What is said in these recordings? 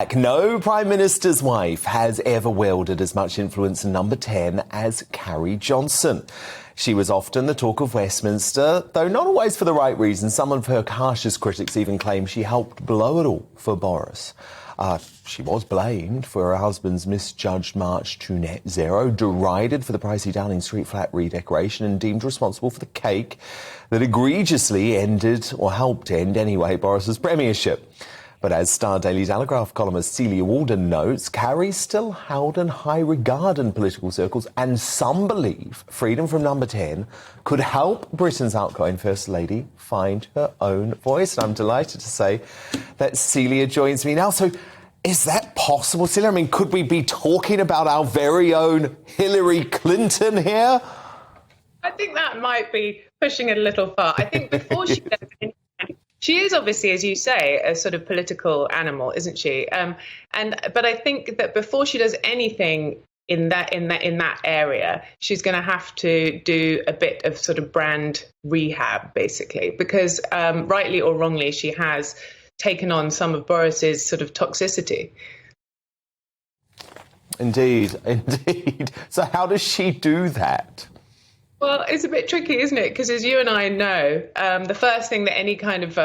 No Prime Minister's wife has ever wielded as much influence in number 10 as Carrie Johnson. She was often the talk of Westminster, though not always for the right reasons. Some of her harshest critics even claim she helped blow it all for Boris. She was blamed for her husband's misjudged march to net zero, derided for the pricey Downing Street flat redecoration, and deemed responsible for the cake that egregiously ended, or helped end anyway, Boris's premiership. But as Star Daily Telegraph columnist Celia Walden notes, Carrie's still held in high regard in political circles, and some believe freedom from number 10 could help Britain's outgoing First Lady find her own voice. And I'm delighted to say that Celia joins me now. So is that possible, Celia? I mean, could we be talking about our very own Hillary Clinton here? I think that might be pushing it a little far. I think before she does anything, she is obviously, as you say, a sort of political animal, isn't she? But I think that before she does anything in that area, she's going to have to do a bit of sort of brand rehab, basically, because rightly or wrongly, she has taken on some of Boris's sort of toxicity. Indeed, indeed. So how does she do that? Well, it's a bit tricky, isn't it? Because as you and I know, the first thing that any kind of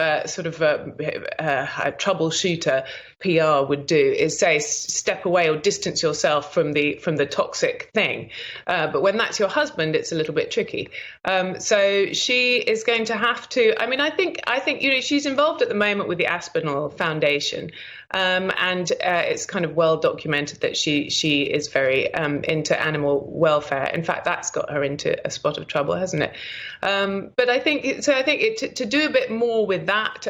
troubleshooter PR would do is say, step away or distance yourself from the toxic thing. But when that's your husband, it's a little bit tricky. So she is going to have to. I mean, I think she's involved at the moment with the Aspinall Foundation. And it's kind of well documented that she is very into animal welfare. In fact, that's got her into a spot of trouble, hasn't it? But I think to do a bit more with that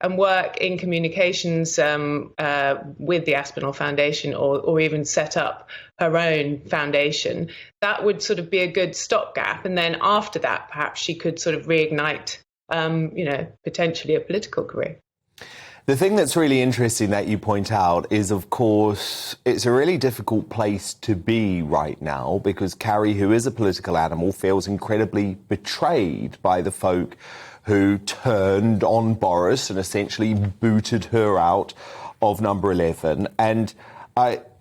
and work in communications with the Aspinall Foundation, or even set up her own foundation, that would sort of be a good stopgap. And then after that, perhaps she could sort of reignite, potentially a political career. The thing that's really interesting that you point out is, of course, it's a really difficult place to be right now because Carrie, who is a political animal, feels incredibly betrayed by the folk who turned on Boris and essentially booted her out of number 11. And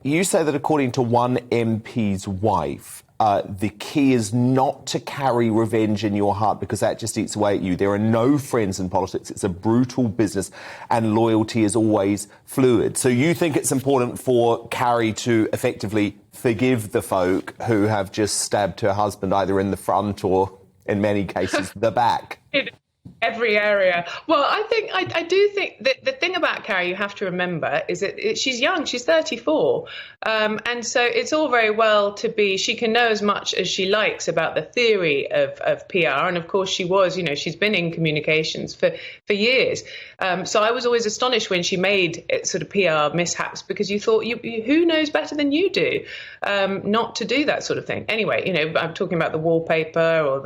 you say that according to one MP's wife, the key is not to carry revenge in your heart because that just eats away at you. There are no friends in politics. It's a brutal business and loyalty is always fluid. So you think it's important for Carrie to effectively forgive the folk who have just stabbed her husband either in the front or, in many cases, the back? Every area. Well, I do think that the thing about Carrie you have to remember is that she's young, she's 34. And so it's all very well to be, she can know as much as she likes about the theory of PR. And of course she was, she's been in communications for years. So I was always astonished when she made sort of PR mishaps because you thought, who knows better than you do not to do that sort of thing. Anyway, I'm talking about the wallpaper or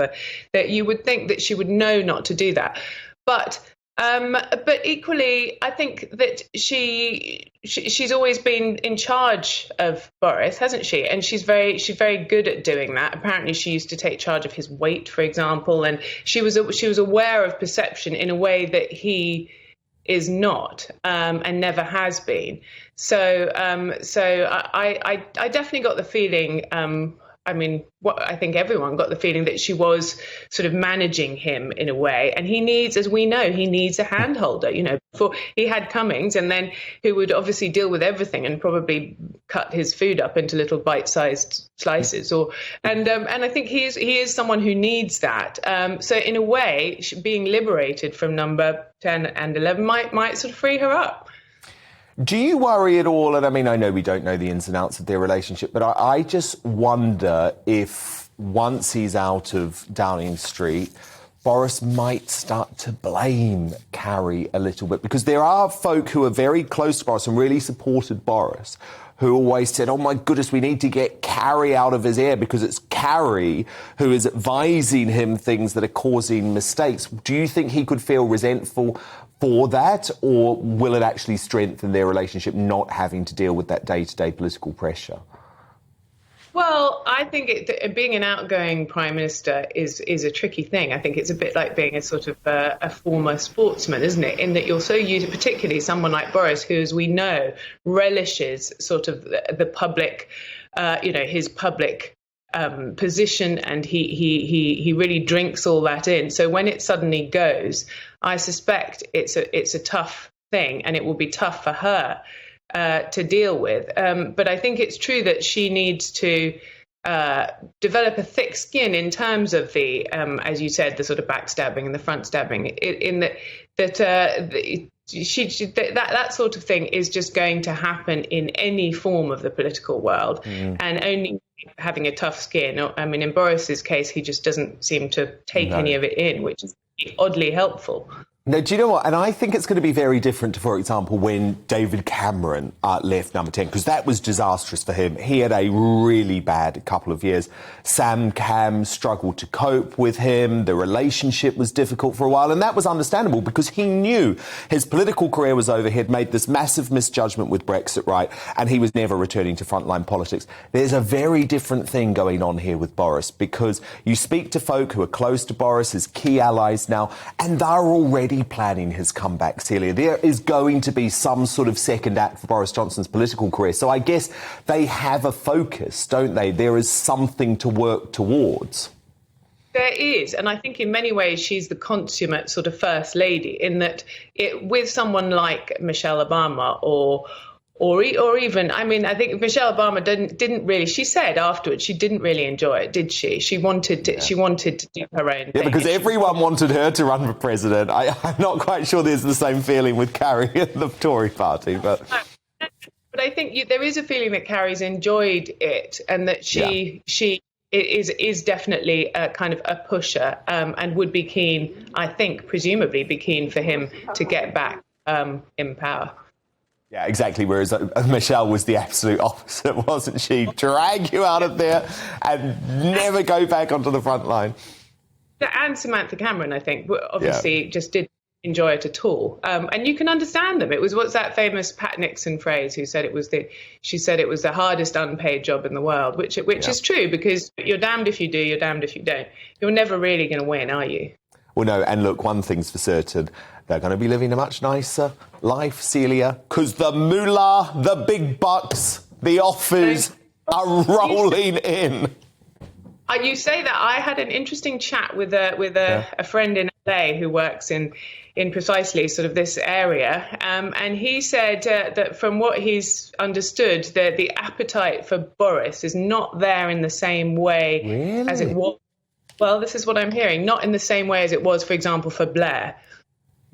that you would think that she would know not to do that. But equally, I think that she's always been in charge of Boris, hasn't she? And she's very good at doing that. Apparently, she used to take charge of his weight, for example, and she was aware of perception in a way that he is not and never has been. So I definitely got the feeling. I think everyone got the feeling that she was sort of managing him in a way. And he needs, as we know, he needs a hand holder, before he had Cummings and then who would obviously deal with everything and probably cut his food up into little bite-sized slices. And I think he is someone who needs that. So in a way, being liberated from number 10 and 11 might sort of free her up. Do you worry at all, and I know we don't know the ins and outs of their relationship, but I just wonder if once he's out of Downing Street, Boris might start to blame Carrie a little bit, because there are folk who are very close to Boris and really supported Boris, who always said, oh my goodness, we need to get Carrie out of his ear because it's Carrie who is advising him things that are causing mistakes. Do you think he could feel resentful for that, or will it actually strengthen their relationship not having to deal with that day-to-day political pressure? Well, I think being an outgoing prime minister is a tricky thing. I think it's a bit like being a sort of a former sportsman, isn't it? In that you're so used to, particularly someone like Boris, who, as we know, relishes sort of the public, his public position, and he really drinks all that in. So when it suddenly goes, I suspect it's a tough thing, and it will be tough for her to deal with. But I think it's true that she needs to develop a thick skin in terms of the, as you said, the sort of backstabbing and the front stabbing. In that that sort of thing is just going to happen in any form of the political world, and only having a tough skin. I mean, in Boris's case, he just doesn't seem to take any of it in, which is oddly helpful. No, do you know what? And I think it's going to be very different to, for example, when David Cameron left Number 10, because that was disastrous for him. He had a really bad couple of years. Sam Cam struggled to cope with him. The relationship was difficult for a while, and that was understandable because he knew his political career was over. He'd made this massive misjudgment with Brexit, right? And he was never returning to frontline politics. There's a very different thing going on here with Boris, because you speak to folk who are close to Boris, his key allies now, and they're already planning his comeback, Celia. There is going to be some sort of second act for Boris Johnson's political career. So I guess they have a focus, don't they? There is something to work towards. There is, and I think in many ways she's the consummate sort of first lady, in that with someone like Michelle Obama or even, I mean, I think Michelle Obama didn't really. She said afterwards she didn't really enjoy it, did she? She wanted to do her own thing. Yeah, because everyone wanted her to run for president. I'm not quite sure there's the same feeling with Carrie and the Tory party, but I think there is a feeling that Carrie's enjoyed it, and that she is definitely a kind of a pusher, and would be keen, I think, presumably be keen for him to get back in power. Yeah, exactly. Whereas Michelle was the absolute opposite, wasn't she? Drag you out of there and never go back onto the front line. And Samantha Cameron, I think, obviously just didn't enjoy it at all. And you can understand them. It was, what's that famous Pat Nixon phrase, who said she said it was the hardest unpaid job in the world, which is true, because you're damned if you do, you're damned if you don't. You're never really going to win, are you? Well, no, and look, one thing's for certain, they're going to be living a much nicer life, Celia, because the moolah, the big bucks, the offers are rolling in. You say that. I had an interesting chat with a friend in LA who works in precisely sort of this area, and he said that from what he's understood, that the appetite for Boris is not there in the same way as it was. Well, this is what I'm hearing. Not in the same way as it was, for example, for Blair.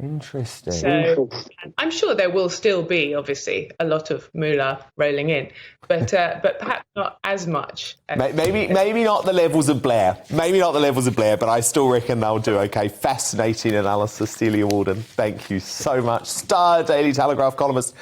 Interesting. So I'm sure there will still be, obviously, a lot of moolah rolling in, but perhaps not as much. Maybe not the levels of Blair. Maybe not the levels of Blair, but I still reckon they'll do okay. Fascinating analysis, Celia Walden. Thank you so much. Star Daily Telegraph columnist.